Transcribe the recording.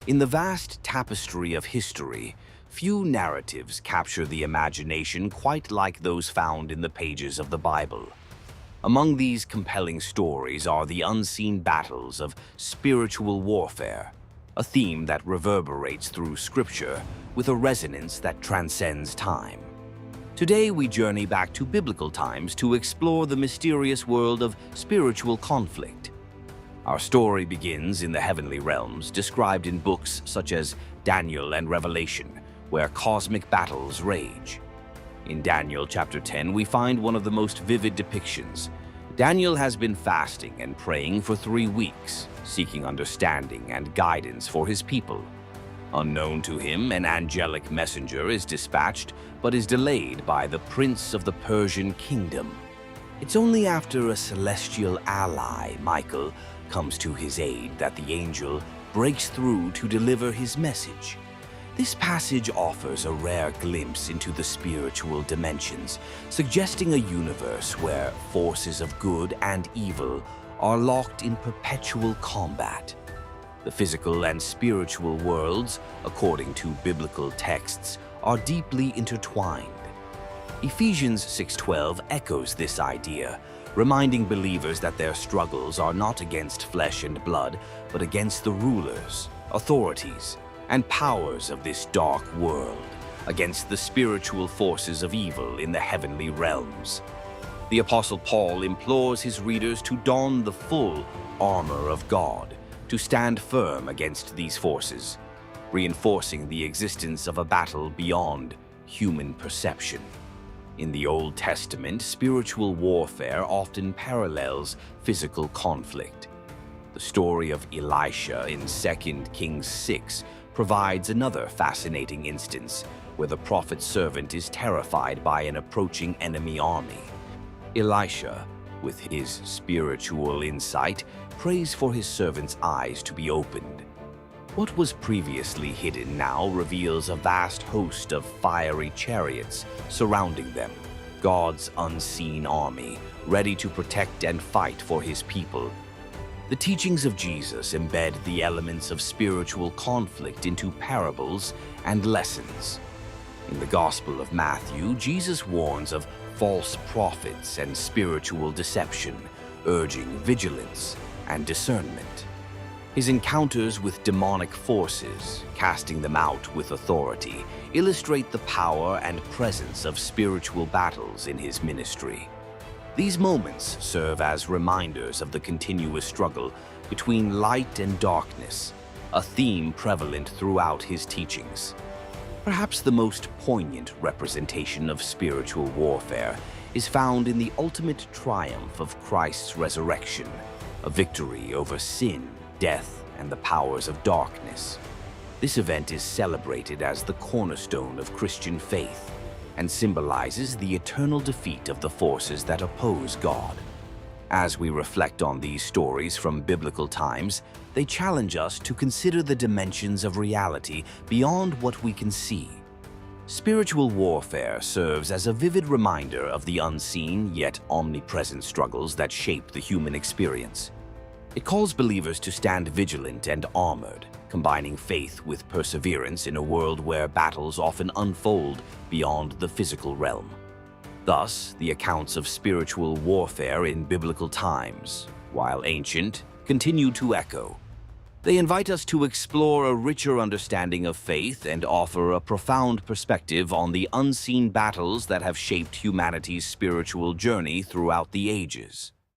In the vast tapestry of history, few narratives capture the imagination quite like those found in the pages of the Bible. Among these compelling stories are the unseen battles of spiritual warfare, a theme that reverberates through Scripture with a resonance that transcends time. Today, we journey back to biblical times to explore the mysterious world of spiritual conflict. Our story begins in the heavenly realms, described in books such as Daniel and Revelation, where cosmic battles rage. In Daniel chapter 10, we find one of the most vivid depictions. Daniel has been fasting and praying for 3 weeks, seeking understanding and guidance for his people. Unknown to him, an angelic messenger is dispatched, but is delayed by the prince of the Persian kingdom. It's only after a celestial ally, Michael, comes to his aid that the angel breaks through to deliver his message. This passage offers a rare glimpse into the spiritual dimensions, suggesting a universe where forces of good and evil are locked in perpetual combat. The physical and spiritual worlds, according to biblical texts, are deeply intertwined. Ephesians 6:12 echoes this idea, reminding believers that their struggles are not against flesh and blood, but against the rulers, authorities, and powers of this dark world, against the spiritual forces of evil in the heavenly realms. The Apostle Paul implores his readers to don the full armor of God, to stand firm against these forces, reinforcing the existence of a battle beyond human perception. In the Old Testament, spiritual warfare often parallels physical conflict. The story of Elisha in 2 Kings 6 provides another fascinating instance where the prophet's servant is terrified by an approaching enemy army. Elisha, with his spiritual insight, prays for his servant's eyes to be opened. What was previously hidden now reveals a vast host of fiery chariots surrounding them, God's unseen army, ready to protect and fight for his people. The teachings of Jesus embed the elements of spiritual conflict into parables and lessons. In the Gospel of Matthew, Jesus warns of false prophets and spiritual deception, urging vigilance and discernment. His encounters with demonic forces, casting them out with authority, illustrate the power and presence of spiritual battles in his ministry. These moments serve as reminders of the continuous struggle between light and darkness, a theme prevalent throughout his teachings. Perhaps the most poignant representation of spiritual warfare is found in the ultimate triumph of Christ's resurrection, a victory over sin, death, and the powers of darkness. This event is celebrated as the cornerstone of Christian faith and symbolizes the eternal defeat of the forces that oppose God. As we reflect on these stories from biblical times, they challenge us to consider the dimensions of reality beyond what we can see. Spiritual warfare serves as a vivid reminder of the unseen yet omnipresent struggles that shape the human experience. It calls believers to stand vigilant and armored, combining faith with perseverance in a world where battles often unfold beyond the physical realm. Thus, the accounts of spiritual warfare in biblical times, while ancient, continue to echo. They invite us to explore a richer understanding of faith and offer a profound perspective on the unseen battles that have shaped humanity's spiritual journey throughout the ages.